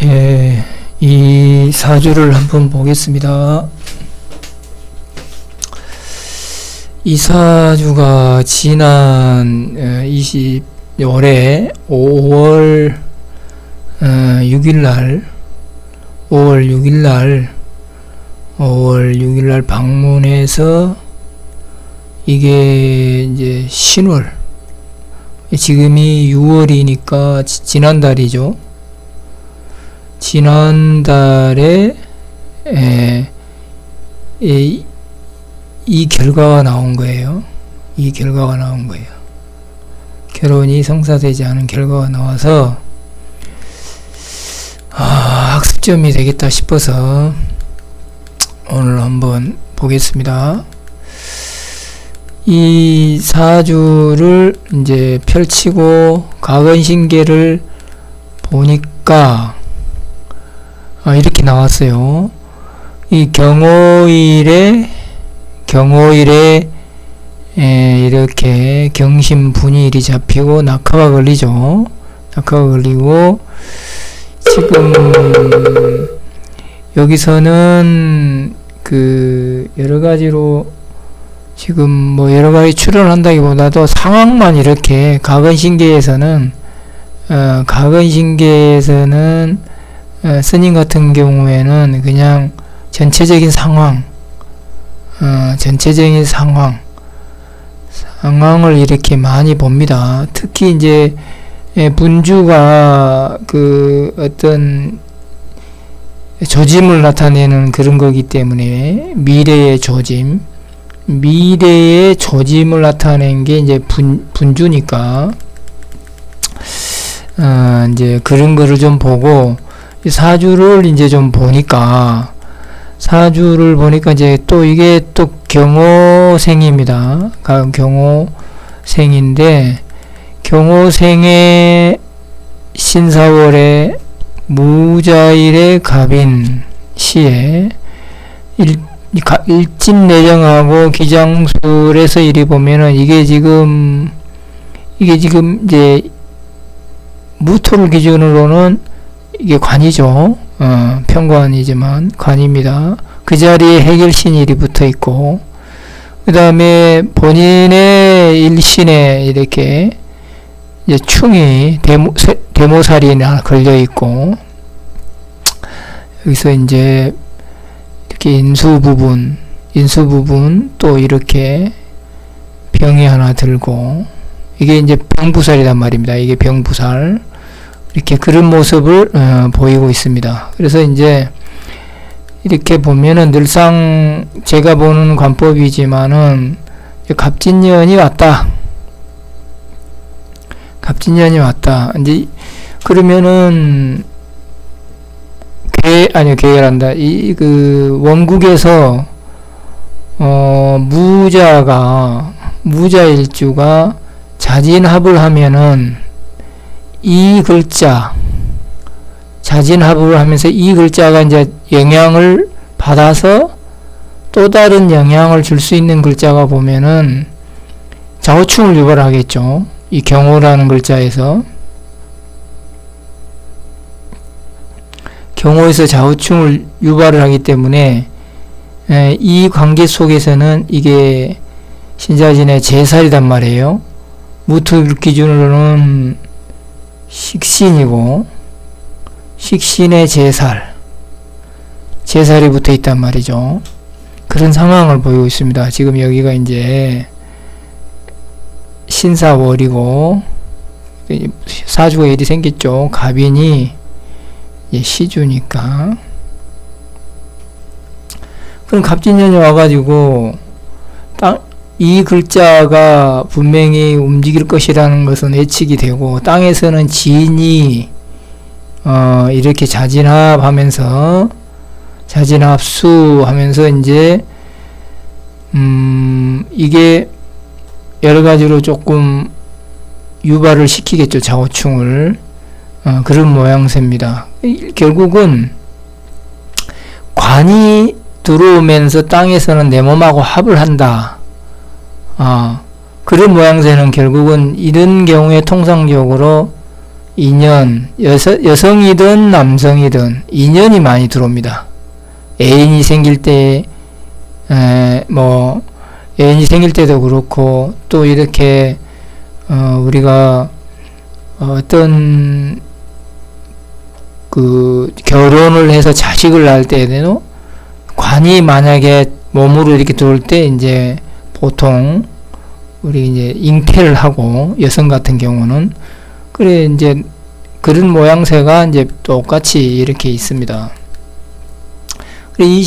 예, 이 사주를 한번 보겠습니다. 이 사주가 지난 올해 5월 6일날 방문해서 이게 이제 신월, 지금이 6월이니까 지난달이죠. 지난달에 이 결과가 나온 거예요. 이 결과가 나온 거예요. 결혼이 성사되지 않은 결과가 나와서 학습점이 되겠다 싶어서 오늘 한번 보겠습니다. 이 사주를 이제 펼치고 가근신계를 보니까 이렇게 나왔어요. 이 경오일에 이렇게 경신분일이 잡히고 낙하가 걸리죠. 낙하가 걸리고 지금 여기서는 그 여러가지로 지금 뭐 여러가지 출연을 한다기보다도 상황만 이렇게 가근신계에서는 스님 같은 경우에는 그냥 전체적인 상황을 이렇게 많이 봅니다. 특히 이제 분주가 그 어떤 조짐을 나타내는 그런 거기 때문에 미래의 조짐을 나타낸 게 이제 분주니까 이제 그런 거를 좀 보고 사주를 이제 좀 보니까 이제 또 이게 또 경오생입니다. 경오생인데 경오생의 신사월에 무자일의 갑인 시에 일진내정하고 기장술에서 이리 보면은 이게 지금 이제 무토를 기준으로는 이게 관이죠. 편관이지만 관입니다. 그 자리에 해결신이 이리 붙어 있고, 그 다음에 본인의 일신에 이렇게 이제 충이 대모살이 걸려 있고, 여기서 이제 이렇게 인수 부분 또 이렇게 병이 하나 들고, 이게 이제 병부살이란 말입니다. 이게 병부살. 이렇게 그런 모습을 보이고 있습니다. 그래서 이제 이렇게 보면은 늘상 제가 보는 관법이지만은 갑진년이 왔다. 이제 그러면은 계열한다. 그 원국에서 무자일주가 자진합을 하면은 이 글자, 자진합을 하면서 이 글자가 이제 영향을 받아서 또 다른 영향을 줄 수 있는 글자가 보면은 좌우충을 유발하겠죠. 이 경호라는 글자에서. 경호에서 좌우충을 유발을 하기 때문에 이 관계 속에서는 이게 신자진의 제살이란 말이에요. 무토 기준으로는 식신이고, 식신의 제살이 붙어 있단 말이죠. 그런 상황을 보이고 있습니다. 지금 여기가 이제 신사월이고, 사주가 일이 생겼죠. 갑인이 시주니까. 그럼 갑진년이 와가지고, 이 글자가 분명히 움직일 것이라는 것은 예측이 되고, 땅에서는 진이 이렇게 자진합수하면서 이제 이게 여러 가지로 조금 유발을 시키겠죠. 좌우충을. 그런 모양새입니다. 결국은 관이 들어오면서 땅에서는 내 몸하고 합을 한다. 그런 모양새는 결국은 이런 경우에 통상적으로 인연, 여성이든 남성이든 인연이 많이 들어옵니다. 애인이 생길 때, 애인이 생길 때도 그렇고, 또 이렇게, 우리가 어떤, 결혼을 해서 자식을 낳을 때에도 관이 만약에 몸으로 이렇게 들어올 때, 이제, 보통, 우리 이제 잉태를 하고, 여성 같은 경우는, 그래, 이제, 그런 모양새가 이제 똑같이 이렇게 있습니다. 여기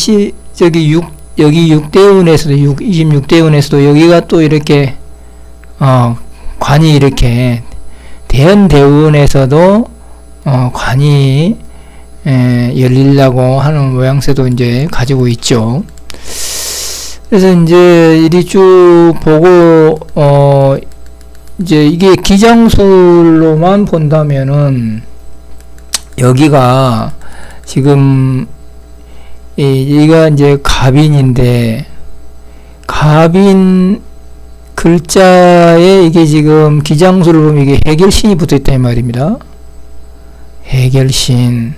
6대운에서도, 26대운에서도 여기가 또 이렇게, 관이 이렇게, 대연대운에서도, 관이, 열리려고 하는 모양새도 이제 가지고 있죠. 그래서 이제 이리 쭉 보고, 이제 이게 기장술로만 본다면은, 여기가 지금, 여기가 이제 갑인인데, 갑인 글자에 이게 지금 기장술을 보면 이게 해결신이 붙어 있단 말입니다. 해결신.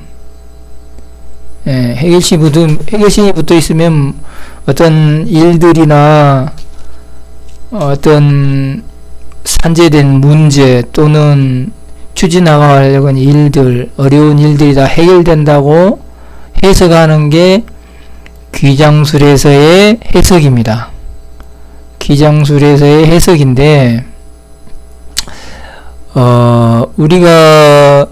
해결신이 붙어 있으면 어떤 일들이나 어떤 산재된 문제 또는 추진하려고 하는 일들, 어려운 일들이 다 해결된다고 해석하는 게 기장술에서의 해석입니다. 기장술에서의 해석인데, 우리가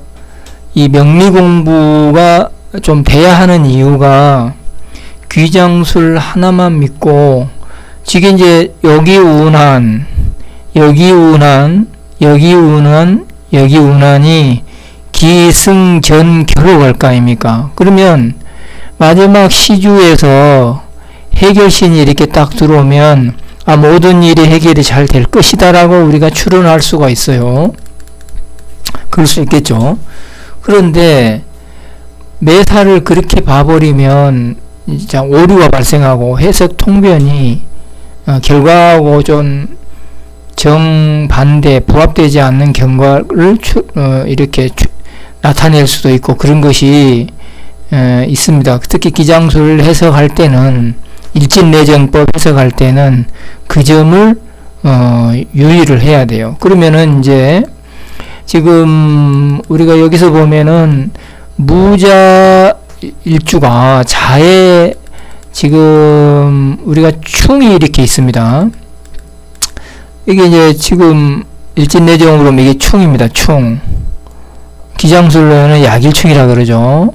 이 명리 공부가 좀 돼야 하는 이유가 귀장술 하나만 믿고, 지금 이제 여기 운한, 여기 운한이 기승전결로 갈 거 아닙니까? 그러면 마지막 시주에서 해결신이 이렇게 딱 들어오면 모든 일이 해결이 잘 될 것이다 라고 우리가 추론할 수가 있어요. 그럴 수 있겠죠. 그런데 매사를 그렇게 봐버리면 진짜 오류가 발생하고 해석 통변이 결과하고 좀 정반대, 부합되지 않는 결과를 이렇게 나타낼 수도 있고 그런 것이 있습니다. 특히 기장술 해석할 때는, 일진내정법 해석할 때는 그 점을 유의를 해야 돼요. 그러면은 이제 지금 우리가 여기서 보면은 무자 일주가 자에 지금 우리가 충이 이렇게 있습니다. 이게 이제 지금 일진내정으로 보면 이게 충입니다. 충. 기장술로는 약일충이라 그러죠.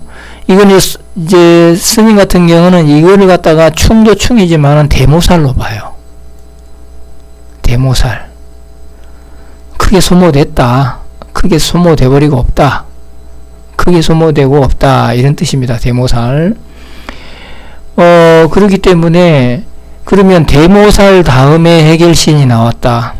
이건 이제 스님 같은 경우는 이거를 갖다가 충도 충이지만은 대모살로 봐요. 대모살. 크게 소모됐다. 크게 소모돼버리고 없다. 크게 소모되고 없다. 이런 뜻입니다. 대모살. 그렇기 때문에, 그러면 대모살 다음에 해결신이 나왔다.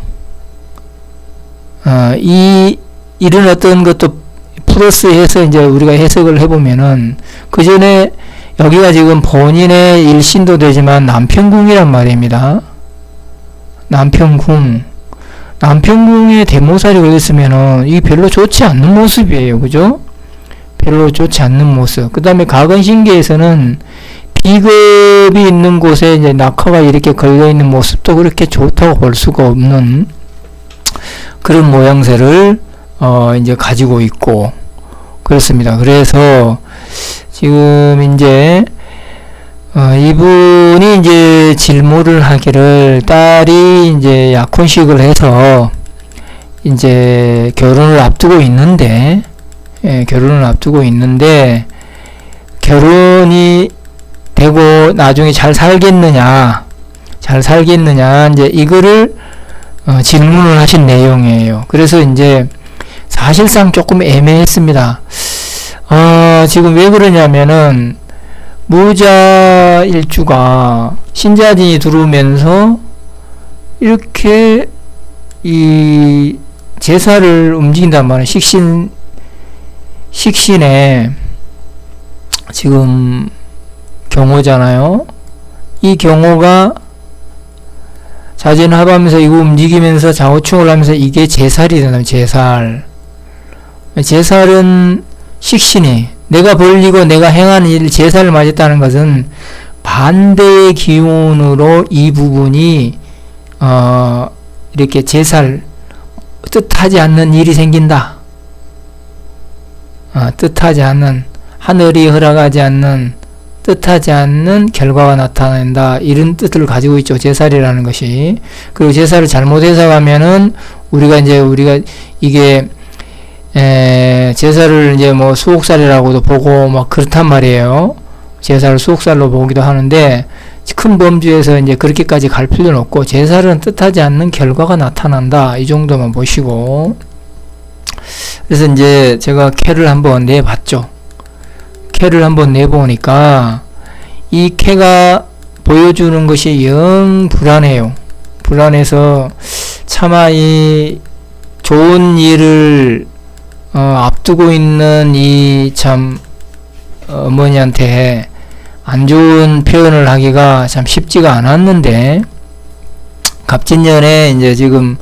이런 어떤 것도 플러스 해서 이제 우리가 해석을 해보면은, 그 전에 여기가 지금 본인의 일신도 되지만 남편궁이란 말입니다. 남편궁에 대모살이 걸렸으면은 이게 별로 좋지 않는 모습이에요. 그죠? 별로 좋지 않는 모습. 그 다음에 가근신계에서는 비겁이 있는 곳에 이제 낙화가 이렇게 걸려있는 모습도 그렇게 좋다고 볼 수가 없는 그런 모양새를 이제 가지고 있고 그렇습니다. 그래서 지금 이제 이분이 이제 질문을 하기를, 딸이 이제 약혼식을 해서 이제 결혼을 앞두고 있는데, 결혼이 되고 나중에 잘 살겠느냐, 이제 이거를 질문을 하신 내용이에요. 그래서 이제 사실상 조금 애매했습니다. 지금 왜 그러냐면은, 무자 일주가 신자진이 들어오면서 이렇게 이 제사를 움직인단 말이에요. 식신에 지금 경호잖아요. 이 경호가 자진합하면서 이거 움직이면서 좌우충을 하면서 이게 제살이 된다면 제살. 제살은 식신이 내가 벌리고 내가 행한 일 제사를 맞았다는 것은 반대의 기운으로 이 부분이 이렇게 제살 뜻하지 않는 일이 생긴다. 뜻하지 않는 하늘이 허락하지 않는 뜻하지 않는 결과가 나타난다. 이런 뜻을 가지고 있죠. 제살이라는 것이. 그리고 제살을 잘못해서 가면은 우리가 이게 제살을 이제 뭐 수옥살이라고도 보고 막 그렇단 말이에요. 제살을 수옥살로 보기도 하는데 큰 범주에서 이제 그렇게까지 갈 필요는 없고 제살은 뜻하지 않는 결과가 나타난다. 이 정도만 보시고. 그래서 이제 제가 캐를 한번 내봤죠. 캐를 한번 내보니까 이 캐가 보여주는 것이 영 불안해요. 불안해서 차마 이 좋은 일을 앞두고 있는 이 참 어머니한테 안 좋은 표현을 하기가 참 쉽지가 않았는데 갑진년에 이제 지금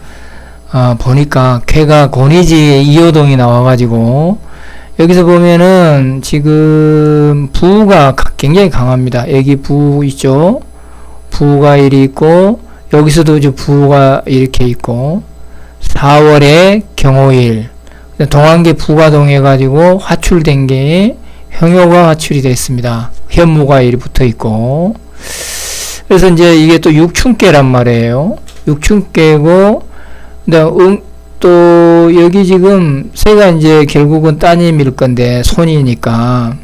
보니까 쾌가 권위지 이호동이 나와가지고 여기서 보면은 지금 부가 굉장히 강합니다. 여기 부 있죠. 부가 이리 있고 여기서도 이제 부가 이렇게 있고 4월에 경호일 동안계 부가 동해가지고 화출된 게 형효가 화출이 됐습니다. 현무가 이리 붙어 있고 그래서 이제 이게 또 육춘계란 말이에요. 육춘계고 또 여기 지금 새가 이제 결국은 따님일 건데 손이니까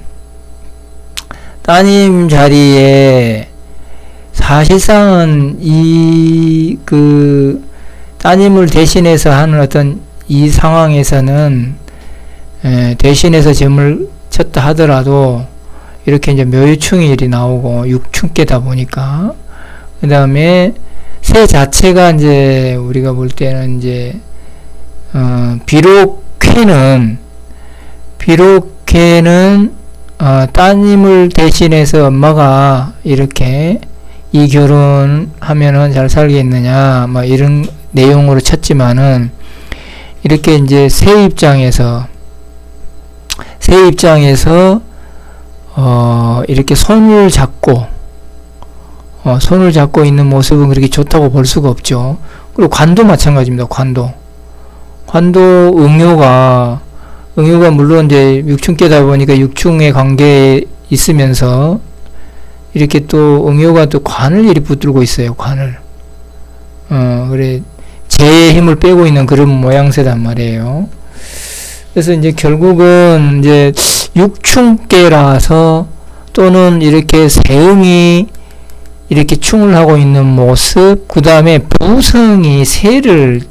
따님 자리에 사실상은 이 따님을 대신해서 하는 어떤 이 상황에서는 대신해서 점을 쳤다 하더라도 이렇게 이제 묘유충이 일이 나오고 육충계다 보니까 그 다음에 새 자체가 이제 우리가 볼 때는 이제 비록 쾌는 따님을 대신해서 엄마가 이렇게 이 결혼하면은 잘 살겠느냐 막 이런 내용으로 쳤지만은 이렇게 이제 새 입장에서 이렇게 손을 잡고 있는 모습은 그렇게 좋다고 볼 수가 없죠. 그리고 관도 마찬가지입니다. 관도 응요가 물론 이제 육충계다 보니까 육충의 관계에 있으면서 이렇게 또 응요가 또 관을 이리 붙들고 있어요. 관을 그래 재의 힘을 빼고 있는 그런 모양새단 말이에요. 그래서 이제 결국은 이제 육충계라서 또는 이렇게 세응이 이렇게 충을 하고 있는 모습, 그 다음에 부성이 새를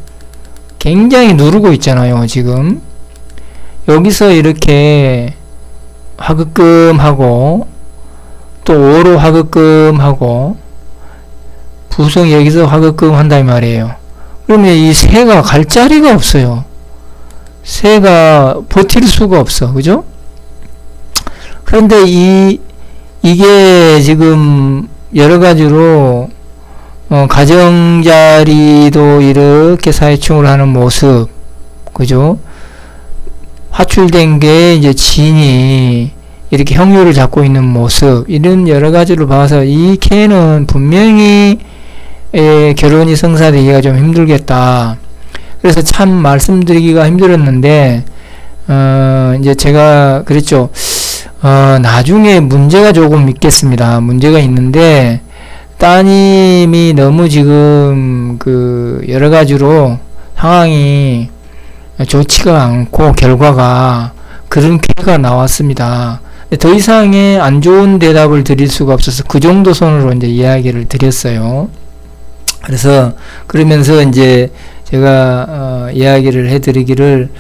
굉장히 누르고 있잖아요. 지금 여기서 이렇게 화극금하고 또 오로 화극금하고 부성이 여기서 화극금 한다 이 말이에요. 그러면 이 새가 갈 자리가 없어요. 새가 버틸 수가 없어. 그죠? 그런데 이게 지금 여러 가지로 가정자리도 이렇게 사회충을 하는 모습, 그죠? 화출된 게 이제 진이 이렇게 형유를 잡고 있는 모습, 이런 여러 가지를 봐서 이 개는 분명히 결혼이 성사되기가 좀 힘들겠다. 그래서 참 말씀드리기가 힘들었는데 이제 제가 그랬죠. 나중에 문제가 조금 있겠습니다. 문제가 있는데 따님이 너무 지금 여러 가지로 상황이 좋지가 않고 결과가 그런 쾌가 나왔습니다. 더 이상의 안 좋은 대답을 드릴 수가 없어서 그 정도 선으로 이제 이야기를 드렸어요. 그래서 그러면서 이제 제가 이야기를 해드리기를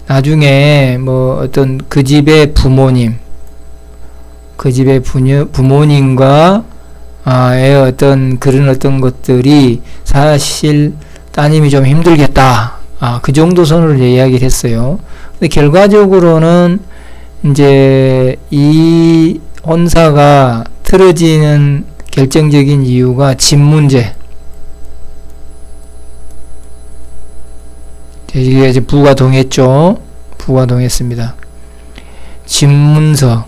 나중에 뭐 어떤 그 집의 부모님과 어떤 그런 어떤 것들이 사실 따님이 좀 힘들겠다. 그 정도 선으로 이제 이야기를 했어요. 근데 결과적으로는 이제 이 혼사가 틀어지는 결정적인 이유가 집 문제. 이게 이제 부가 동했죠. 부가 동했습니다. 집문제.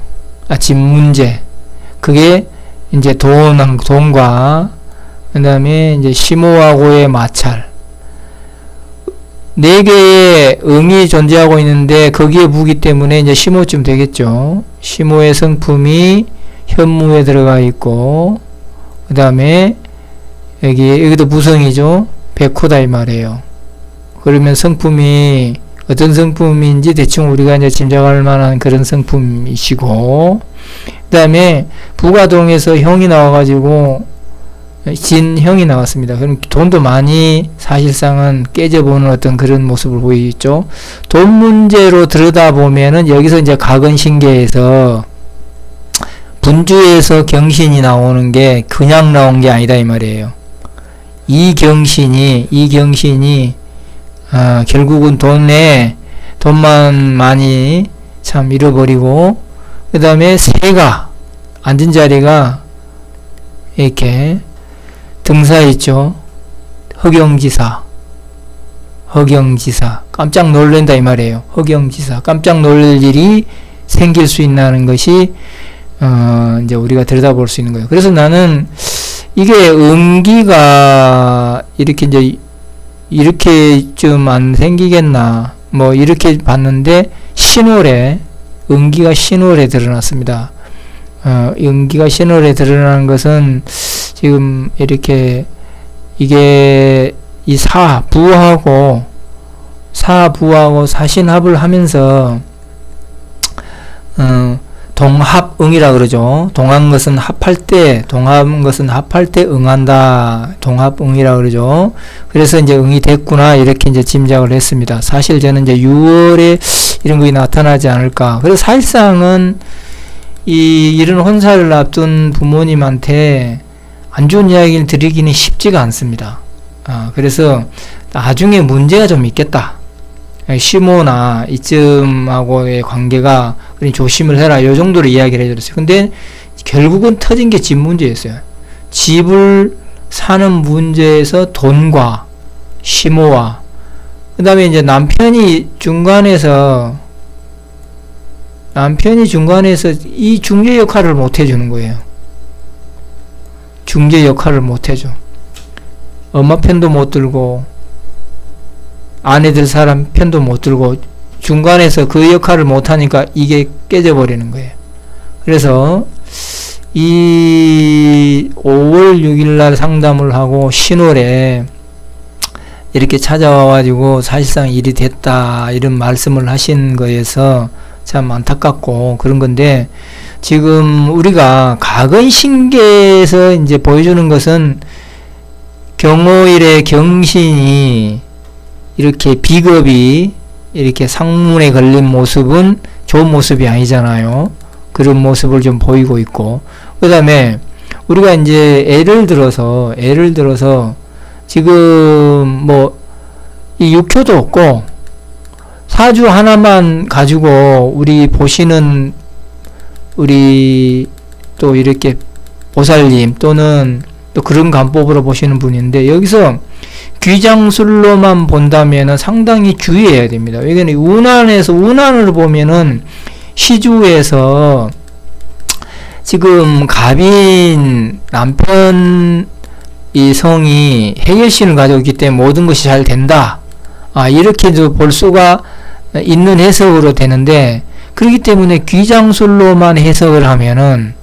그게 이제 돈과 그 다음에 이제 시모하고의 마찰. 4개의 응이 존재하고 있는데 거기에 부기 때문에 이제 시모쯤 되겠죠. 시모의 성품이 현무에 들어가 있고, 그 다음에 여기도 무성이죠. 백호다 이 말이에요. 그러면 성품이 어떤 성품인지 대충 우리가 이제 짐작할 만한 그런 성품이시고, 그 다음에 부가동에서 형이 나와가지고 진형이 나왔습니다. 그럼 돈도 많이 사실상은 깨져보는 어떤 그런 모습을 보이죠. 돈 문제로 들여다보면은 여기서 이제 가근신계에서 분주에서 경신이 나오는 게 그냥 나온 게 아니다 이 말이에요. 이 경신이 결국은 돈만 많이 참 잃어버리고, 그 다음에 새가 앉은 자리가 이렇게 등사 있죠. 허경지사 깜짝 놀란다 이 말이에요. 허경지사 깜짝 놀랄 일이 생길 수 있다는 것이 이제 우리가 들여다볼 수 있는 거예요. 그래서 나는 이게 음기가 이렇게 좀 안 생기겠나 뭐 이렇게 봤는데 신월에 음기가 신월에 드러났습니다. 음기가 신월에 드러나는 것은 지금 이렇게 이게 이 사부하고 사신합을 하면서 동합응이라 그러죠. 동한 것은 합할 때 응한다. 동합응이라 그러죠. 그래서 이제 응이 됐구나 이렇게 이제 짐작을 했습니다. 사실 저는 이제 6월에 이런 것이 나타나지 않을까. 그래서 사실상은 이런 혼사를 앞둔 부모님한테 안 좋은 이야기를 드리기는 쉽지가 않습니다. 그래서 나중에 문제가 좀 있겠다. 시모나 이쯤하고의 관계가 조심을 해라. 요 정도로 이야기를 해줬어요. 근데 결국은 터진 게 집 문제였어요. 집을 사는 문제에서 돈과 시모와 그 다음에 이제 남편이 중간에서 이 중재 역할을 못 해주는 거예요. 중재 역할을 못 해줘. 엄마 편도 못 들고 아내들 사람 편도 못 들고 중간에서 그 역할을 못 하니까 이게 깨져버리는 거예요. 그래서 이 5월 6일날 상담을 하고 신월에 이렇게 찾아와가지고 사실상 일이 됐다 이런 말씀을 하신 거에서 참 안타깝고 그런 건데, 지금 우리가 가근신계에서 이제 보여주는 것은 경오일의 경신이 이렇게 비겁이 이렇게 상문에 걸린 모습은 좋은 모습이 아니잖아요. 그런 모습을 좀 보이고 있고, 그 다음에 우리가 이제 예를 들어서 지금 뭐 이 육효도 없고 사주 하나만 가지고 우리 보시는 우리 또 이렇게 보살님 또는 또 그런 간법으로 보시는 분인데, 여기서 귀장술로만 본다면은 상당히 주의해야 됩니다. 왜냐면 운한을 보면은 시주에서 지금 갑인 남편 이 성이 해결신을 가지고 있기 때문에 모든 것이 잘 된다. 이렇게도 볼 수가 있는 해석으로 되는데, 그렇기 때문에 귀장술로만 해석을 하면은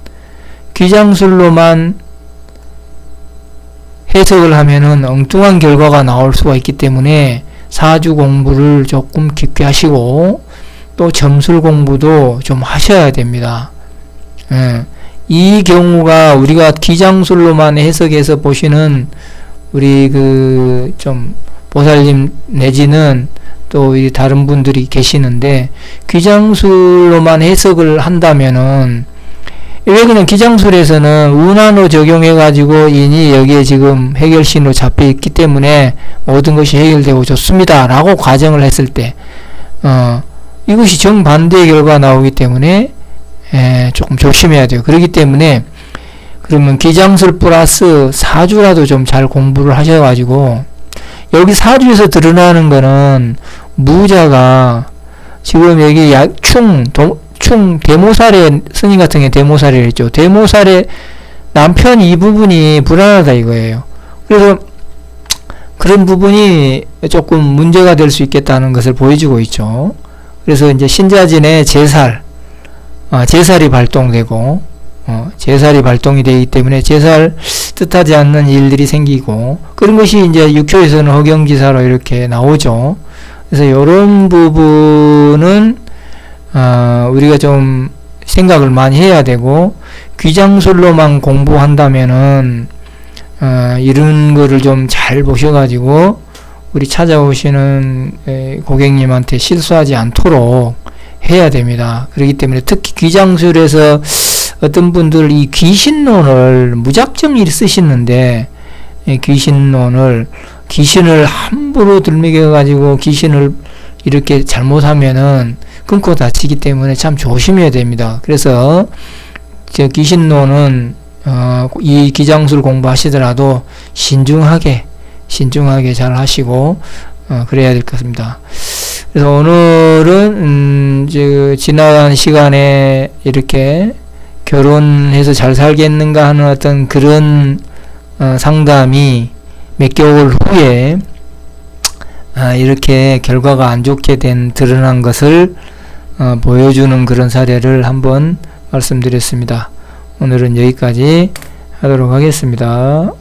엉뚱한 결과가 나올 수가 있기 때문에 사주 공부를 조금 깊게 하시고 또 점술 공부도 좀 하셔야 됩니다. 이 경우가 우리가 귀장술로만 해석해서 보시는 우리 좀 보살님 내지는 또 이 다른 분들이 계시는데, 귀장술로만 해석을 한다면은 왜 그냥 귀장술에서는 운한으로 적용해가지고 인이 여기에 지금 해결신으로 잡혀있기 때문에 모든 것이 해결되고 좋습니다 라고 가정을 했을 때 이것이 정반대의 결과가 나오기 때문에 조금 조심해야 돼요. 그렇기 때문에 그러면 귀장술 플러스 사주라도 좀 잘 공부를 하셔가지고, 여기 사주에서 드러나는 거는 무자가 지금 여기 충 대모살의 스님 같은 게 대모살이라 했죠. 대모살의 남편 이 부분이 불안하다 이거예요. 그래서 그런 부분이 조금 문제가 될 수 있겠다는 것을 보여주고 있죠. 그래서 이제 신자진의 제살이 발동되고, 제살이 발동이 되기 때문에 제살 뜻하지 않는 일들이 생기고, 그런 것이 이제 육교에서는 허경지사로 이렇게 나오죠. 그래서 이런 부분은, 우리가 좀 생각을 많이 해야 되고, 귀장술로만 공부한다면은, 이런 거를 좀 잘 보셔가지고, 우리 찾아오시는 고객님한테 실수하지 않도록 해야 됩니다. 그렇기 때문에 특히 귀장술에서 어떤 분들 이 귀신론을 무작정 쓰시는데, 귀신을 함부로 들먹여가지고 귀신을 이렇게 잘못하면은 끊고 다치기 때문에 참 조심해야 됩니다. 그래서 귀신론은 이 귀장술 공부하시더라도 신중하게 잘 하시고 그래야 될 것 같습니다. 그래서 오늘은 지나간 시간에 이렇게 결혼해서 잘 살겠는가 하는 어떤 그런 상담이 몇 개월 후에 이렇게 결과가 안 좋게 드러난 것을 보여주는 그런 사례를 한번 말씀드렸습니다. 오늘은 여기까지 하도록 하겠습니다.